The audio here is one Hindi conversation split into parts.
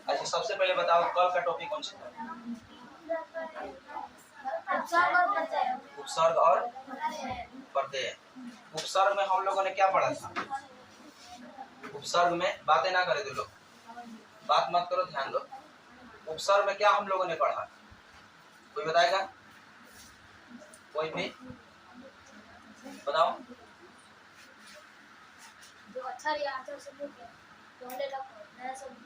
अच्छा सबसे पहले बताओ कल का टॉपिक कौन सा था? उपसर्ग और प्रत्यय। उपसर्ग में हम लोगों ने क्या पढ़ा था? उपसर्ग में बातें ना करे तो लोग बात मत करो, ध्यान दो। उपसर्ग में क्या हम लोगों ने पढ़ा? कोई बताएगा? कोई भी बताओ। जो अक्षर या अक्षर समूह के पहले नया शब्द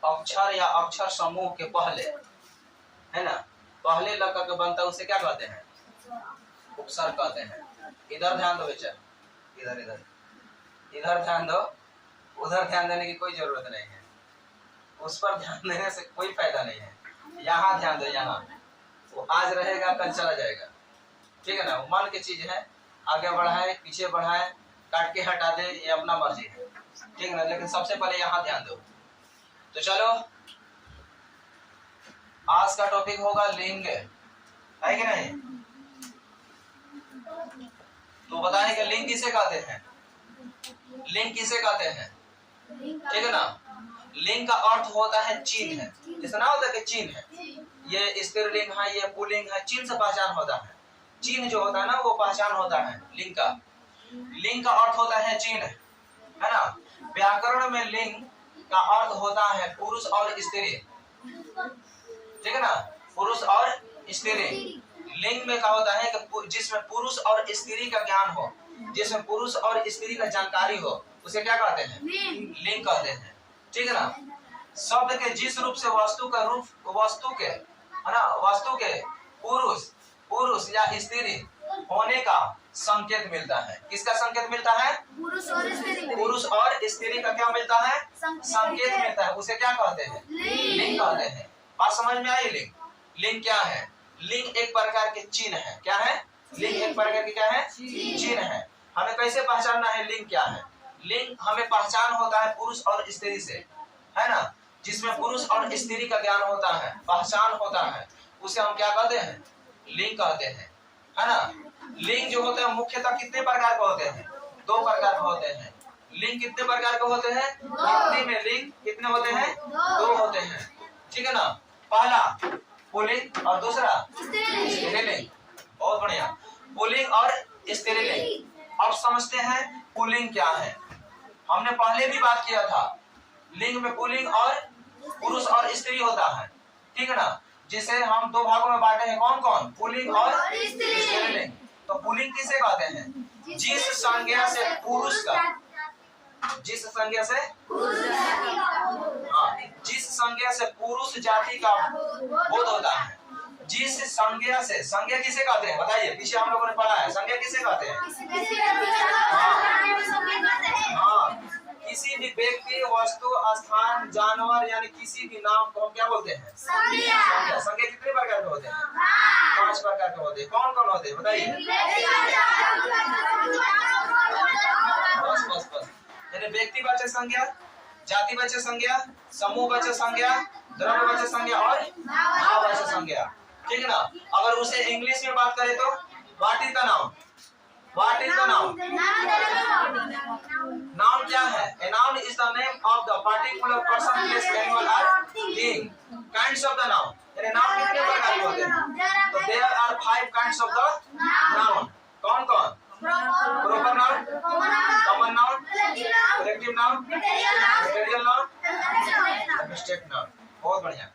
अक्षर या अक्षर समूह के पहले, है ना, पहले लगा के बनता है उसे क्या कहते हैं? उपसर्ग कहते हैं। इधर ध्यान दो बेचा, इधर इधर इधर ध्यान दो, उधर ध्यान देने की कोई जरूरत नहीं है। उस पर ध्यान देने से कोई फायदा नहीं है। यहाँ ध्यान दो, यहाँ वो आज रहेगा कल चला जाएगा, ठीक है ना। मन की चीज है, आगे बढ़ाए पीछे बढ़ाए काट के हटा दे, ये अपना मर्जी है, ठीक है ना। लेकिन सबसे पहले यहाँ ध्यान दो। तो चलो आज का टॉपिक होगा लिंग, है कि नहीं? तो बताएं कि लिंग किसे कहते हैं? लिंग किसे कहते हैं? ठीक है ना। लिंग का अर्थ होता है चिन्ह, जैसे ना होता है कि चिन्ह है, ये स्त्रीलिंग है, ये पुल्लिंग है, चिन्ह से पहचान होता है। चिन्ह जो होता है ना वो पहचान होता है लिंग का। लिंग का अर्थ होता है चिन्ह, है ना। व्याकरण में लिंग का अर्थ होता है पुरुष और स्त्री, ठीक है ना, पुरुष और स्त्री। लिंग में क्या होता है कि जिसमें पुरुष और स्त्री का ज्ञान हो, जिसमें पुरुष और स्त्री का जानकारी हो, उसे क्या कहते हैं? लिंग कहते हैं, ठीक है ना। शब्द के जिस रूप से वस्तु का रूप, वस्तु के, है ना, वस्तु के पुरुष या स्त्री होने का संकेत मिलता है। किसका संकेत मिलता है? पुरुष और स्त्री। पुरुष और स्त्री का क्या मिलता है? संकेत मिलता है, उसे क्या कहते हैं? लिंग कहते हैं। बात समझ में आई? लिंग क्या है? लिंग एक प्रकार के चिन्ह है। क्या है? लिंग एक प्रकार की क्या है? चिन्ह है। हमें कैसे पहचानना है लिंग क्या है? लिंग हमें पहचान होता है पुरुष और स्त्री से, है ना। जिसमें पुरुष और स्त्री का ज्ञान होता है, पहचान होता है, उसे हम क्या कहते हैं? लिंग कहते हैं, है ना। लिंग जो होते हैं मुख्यतः कितने प्रकार के होते हैं? 2 प्रकार के होते हैं। लिंग कितने प्रकार के होते हैं? हिंदी में लिंग कितने होते हैं? 2 होते हैं, ठीक है ना। पहला पुल्लिंग और दूसरा स्त्रीलिंग। बहुत बढ़िया, पुल्लिंग और स्त्रीलिंग। अब समझते हैं पुल्लिंग क्या है। हमने पहले भी बात किया था, लिंग में पुल्लिंग और पुरुष और स्त्री होता है, ठीक है ना। जिसे हम 2 भागों में बांटे हैं, कौन कौन? पुल्लिंग और स्त्रीलिंग। तो पुल्लिंग किसे कहते हैं? जिस संज्ञा से पुरुष का, जिस संज्ञा से जिस संज्ञा से पुरुष जाति का बोध होता है। जिस संज्ञा से, संज्ञा किसे कहते हैं बताइए? पीछे हम लोगों ने पढ़ा है, संज्ञा किसे कहते हैं? हाँ, किसी भी व्यक्ति, वस्तु, स्थान, जानवर यानी किसी भी नाम को हम क्या बोलते हैं? संज्ञा। संज्ञा कितने प्रकार के होते हैं? 5 प्रकार के होते हैं। कौन कौन होते हैं बताइए? बस यानी व्यक्तिवाचक संज्ञा, जातिवाचक संज्ञा, समूहवाचक संज्ञा, द्रव्यवाचक संज्ञा और भाववाचक संज्ञा, ठीक है ना। अगर उसे इंग्लिश में बात करें तो what is the noun? What is the noun? Noun क्या है? A noun is the name of the particular person, place, animal or thing. Kinds of the noun. यानी नाउन कितने प्रकार के होते हैं? तो there are 5 kinds of the noun. कौन कौन? Proper noun, common noun, collective noun, material noun, abstract noun. बहुत बढ़िया।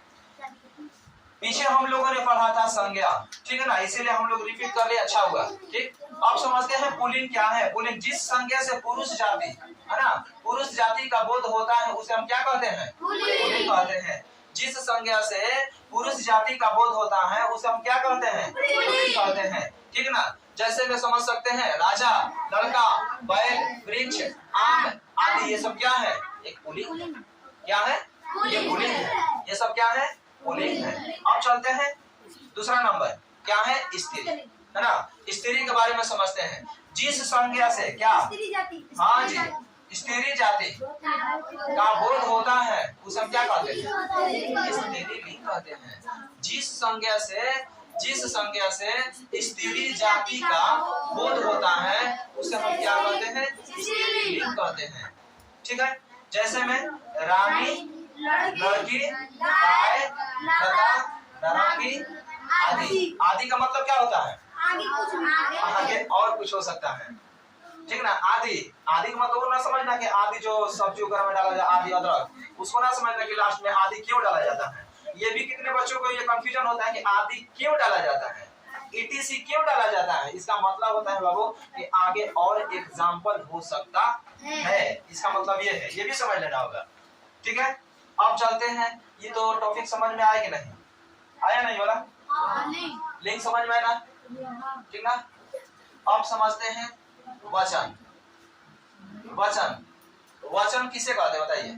पीछे हम लोगों ने पढ़ा था संज्ञा, ठीक है ना, इसीलिए हम लोग रिपीट कर ले, अच्छा हुआ, ठीक। अब समझते हैं पुल्लिंग क्या है। पुल्लिंग जिस संज्ञा से पुरुष जाति, है ना, पुरुष जाति का बोध होता है उसे हम क्या कहते हैं? पुल्लिंग कहते हैं। जिस संज्ञा से पुरुष जाति का बोध होता है उसे हम क्या कहते हैं? पुल्लिंग कहते हैं, ठीक है ना। जैसे में समझ सकते हैं राजा, लड़का, बैल, वृक्ष, आम आदि, ये सब क्या है? एक पुल्लिंग। क्या है? ये पुल्लिंग है। ये सब क्या है? पुल्लिंग है। अब चलते हैं दूसरा नंबर, क्या है? स्त्री, है ना। स्त्री के बारे में समझते हैं। जिस संज्ञा से क्या? हाँ जी, स्त्री जाति का बोध होता है उसे हम क्या कहते हैं? स्त्रीलिंग कहते हैं। जिस संज्ञा से स्त्री जाति का बोध होता है उसे हम क्या कहते हैं? स्त्रीलिंग कहते हैं, ठीक है। जैसे में रानी, लड़की, गाय, गधा, नारंगी आदि। आदि का मतलब क्या होता है? आगे और कुछ हो सकता है, ठीक ना। आदि, आदि का मतलब ना समझना कि आदि जो सब्जी वगैरह में डाला जाए, आदि अदरक, उसको ना समझना कि लास्ट में आदि क्यों डाला जाता है। ये भी कितने बच्चों को ये कंफ्यूजन होता है कि आदि क्यों डाला जाता है, ETC क्यों डाला जाता है। इसका मतलब होता है बाबू कि आगे और एग्जाम्पल हो सकता है, इसका मतलब ये है, ये भी समझ लेना होगा, ठीक है। अब चलते हैं, ये तो टॉपिक समझ में आया कि नहीं आया? नहीं बोला? लिंक समझ में आया ना, ठीक ना। अब समझते हैं वचन। वचन, वचन किसे कहते हैं बताइए?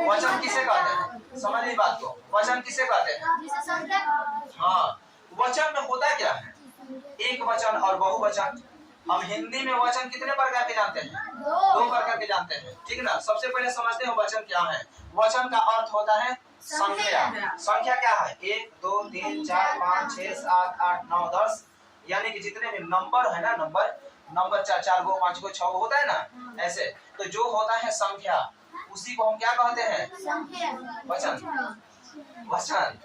वचन किसे कहते हैं? समझिए बात को, वचन किसे कहते हैं? हाँ, वचन में होता क्या है? एक वचन और बहुवचन। हम हिंदी में वचन कितने प्रकार के जानते हैं? 2 प्रकार के जानते हैं, ठीक ना। सबसे पहले समझते हैं वचन क्या है। वचन का अर्थ होता है संख्या। संख्या क्या है? 1 2 3 4 5 6 7 8 9 10, यानी कि जितने भी नंबर है ना, नंबर 4 4 गो 5 गो 6 गो होता है ना, ऐसे। तो जो होता है संख्या, उसी को हम क्या कहते हैं? वचन। वचन,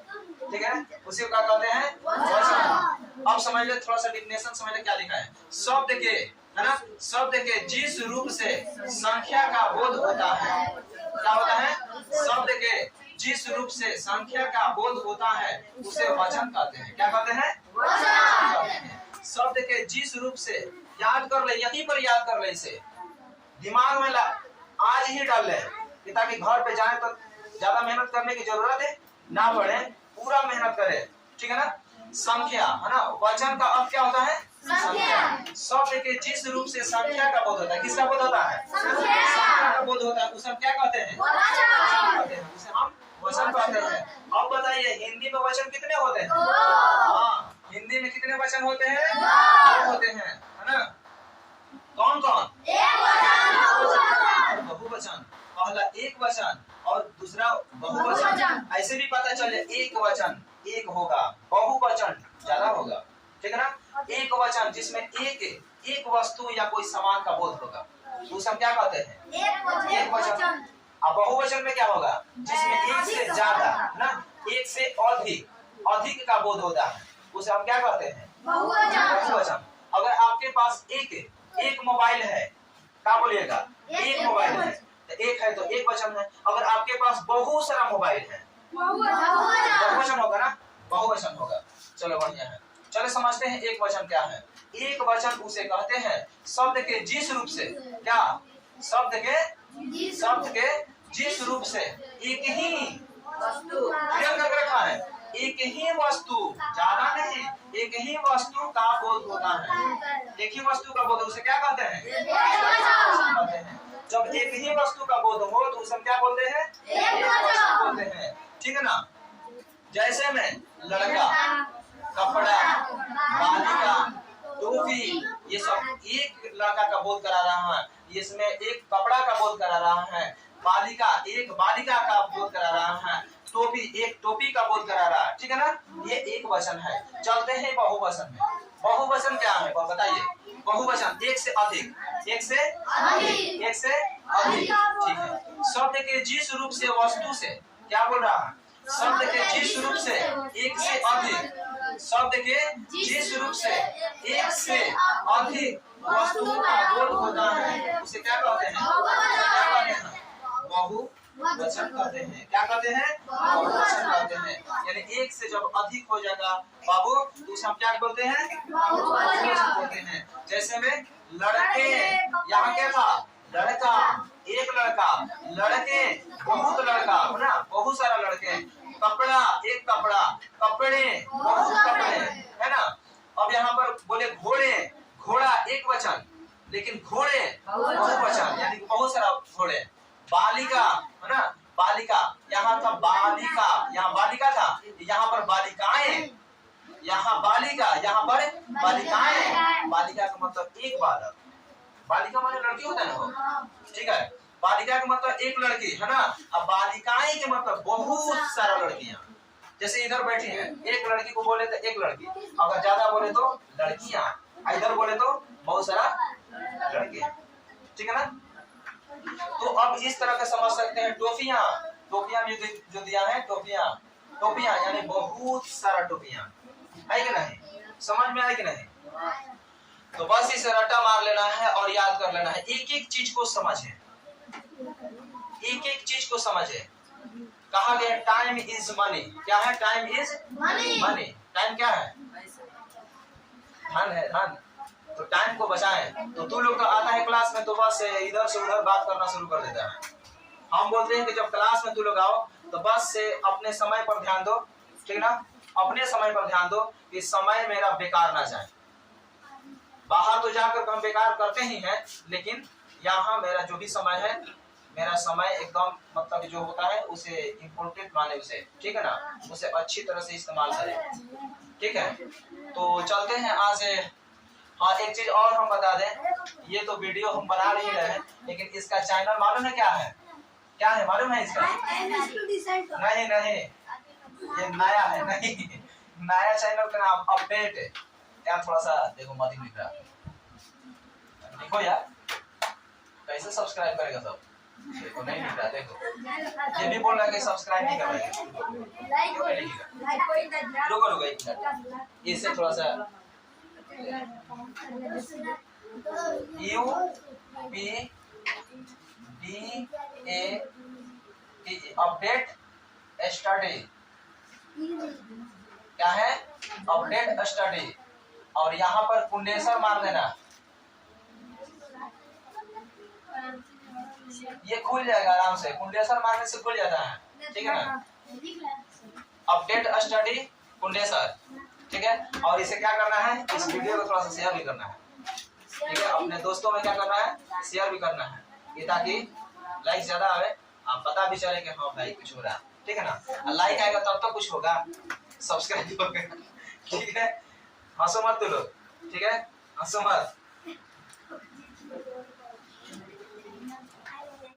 ठीक है, उसी को क्या कहते हैं? वचन। अब समझ ले, थोड़ा सा डिफिनेशन समझ ले क्या लिखा है। शब्द के, है ना, शब्द के जिस रूप से संख्या का बोध होता है, क्या होता है? शब्द के जिस रूप से संख्या का बोध होता है उसे वचन कहते हैं। क्या कहते हैं? वचन। शब्द के जिस रूप से, याद कर ले, यहीं पर याद कर ले, इसे दिमाग में आज ही डाल ले, ताकि घर पे जाए तो ज्यादा मेहनत करने की जरूरत है ना पड़े, पूरा मेहनत करे, ठीक है ना। संख्या, है ना, वचन का अर्थ क्या होता है? संख्या। शब्द के जिस रूप से संख्या का बोध होता है, किसका बोध होता है? संख्या का बोध होता है, उसे हम क्या कहते हैं? उसे हम वचन कहते हैं। अब बताइए, हिंदी में वचन कितने होते हैं? हाँ, हिंदी में कितने वचन होते हैं? 2 होते हैं, है ना। कौन कौन? बहुवचन। पहला एक वचन और दूसरा बहुवचन। ऐसे भी पता चले एक वचन एक होगा, बहुवचन ज्यादा होगा, ठीक है ना। एक वचन जिसमें एक वस्तु या कोई सामान का बोध होगा, उसे हम क्या कहते हैं? एक वचन। अब बहुवचन में क्या होगा? जिसमें एक से ज्यादा, ना, एक से अधिक का बोध होता है, उसे हम क्या कहते हैं? बहुवचन। अगर आपके पास एक मोबाइल है, क्या बोलिएगा? एक मोबाइल है, एक है तो एक वचन है। अगर आपके पास बहुत सारा मोबाइल है, बहुवचन होगा ना, बहुवचन होगा। चलो बढ़िया है, चलो समझते हैं एक वचन क्या है। एक वचन उसे कहते हैं शब्द के जिस रूप से, क्या? शब्द के जिस रूप से एक ही वस्तु करके रखा है, एक ही वस्तु, ज्यादा नहीं, एक ही वस्तु का बोध होता है। एक ही वस्तु का बोध, उसे क्या कहते हैं? जब एक ही वस्तु का बोध हो तो उसे क्या बोलते हैं? एक वस्तु बोलते हैं, ठीक है ना। जैसे में लड़का, कपड़ा, बालिका, टोपी, ये सब एक लड़का का बोध करा रहा है, इसमें एक कपड़ा का बोध करा रहा है, बालिका एक बालिका का बोध करा रहा है, टोपी एक टोपी का बोध करा रहा है, ठीक है ना। ये एक वचन है। चलते हैं बहुवचन में। बहुवचन क्या है बताइए? बहुवचन एक से अधिक, ठीक है। शब्द के जिस रूप से वस्तु से, क्या बोल रहा है? शब्द के जिस रूप से एक से अधिक, शब्द के जिस रूप से एक से अधिक वस्तुओं का बोध होता है, उसे क्या कहते हैं? बहुवचन कहते हैं। क्या कहते हैं? बहुवचन कहते हैं। यानी एक से जब अधिक हो जाएगा बाबू, तो उसे हम क्या बोलते हैं? बहुवचन बोलते हैं। जैसे में लड़के, यहाँ क्या था? लड़का, एक लड़का, लड़के बहुत लड़का, है ना, बहुत सारा लड़के, कपड़ा एक कपड़ा, कपड़े बहुत कपड़े, है ना। अब यहाँ पर बोले घोड़े, घोड़ा एक वचन, लेकिन घोड़े बहुवचन, यानी बहुत सारा घोड़े। बालिका, है ना, बालिका, यहाँ था बालिका, यहाँ बालिका था, यहाँ पर बालिकाएं, यहाँ बालिका, यहाँ पर बालिकाएं। बालिका का मतलब एक बालक, बालिका माने लड़की होता है ना, ठीक है। बालिका का मतलब एक लड़की, है ना। अब बालिकाएं के मतलब बहुत सारा लड़कियां, जैसे इधर बैठी हैं, एक लड़की को बोले तो एक लड़की, अगर ज्यादा बोले तो लड़कियां, इधर बोले तो बहुत सारा लड़के, ठीक है ना। तो अब इस तरह का समझ सकते हैं टोपियां, टोपियां भी जो दिया है, टोपियां, टोपियां यानी बहुत सारा टोपियां, है कि नहीं? समझ में आए कि नहीं? तो बस इसे रट्टा मार लेना है और याद कर लेना है। एक एक चीज को समझे, एक एक चीज को समझे। कहा गया टाइम इज मनी। क्या है? Time is money. टाइम क्या है? धन है, धन। तो टाइम को बचाएं। तो तू लोग तो आता है क्लास में तो बस इधर से उधर बात करना शुरू कर देता है। हम बोलते हैं कि जब क्लास में तू लोग आओ तो बस से अपने समय पर ध्यान दो, ठीक ना? अपने समय पर ध्यान दो कि समय मेरा बेकार ना जाए। बाहर तो जाकर हम बेकार करते ही हैं, लेकिन यहाँ मेरा जो भी समय है, मेरा समय एकदम मतलब जो होता है उसे इम्पोर्टेंट माने उसे, ठीक है ना? उसे अच्छी तरह से इस्तेमाल करें, ठीक है? तो चलते हैं आज। हाँ, एक चीज और हम बता दें, ये तो वीडियो हम बना नहीं रहे हैं, लेकिन इसका चैनल मालूम है क्या है? क्या है मालूम है इसका? नहीं नहीं, ये नया है, नहीं नया चैनल का नाम अपडेट है यार। थोड़ा सा देखो मत दिख रहा, देखो यार कैसे सब्सक्राइब करेगा सब? देखो नहीं दिख रहा, देखो ये भी बोल रहा है कि सब्सक्राइब नहीं कर रहे हैं। रुको रुको एक मिनट, इससे थोड़ा सा UPDA अपडेट स्टडी। क्या है? Update study. और यहाँ पर कुंडेसर मार देना, ये खुल जाएगा आराम से। कुंडेसर मारने से खुल जाता है, ठीक है ना? अपडेट स्टडी कुंडेसर, ठीक है? और इसे क्या करना है? इस वीडियो को थोड़ा सा शेयर भी करना है, ठीक है? अपने दोस्तों में क्या करना है? शेयर भी करना है, ये ताकि लाइक ज्यादा आवे, आप पता भी चले कि हाँ भाई कुछ हो रहा, ठीक है ना? लाइक आएगा तब तो कुछ होगा, सब्सक्राइब होगा, ठीक है? हंसो मत तुम लोग, ठीक है? हंसो मत।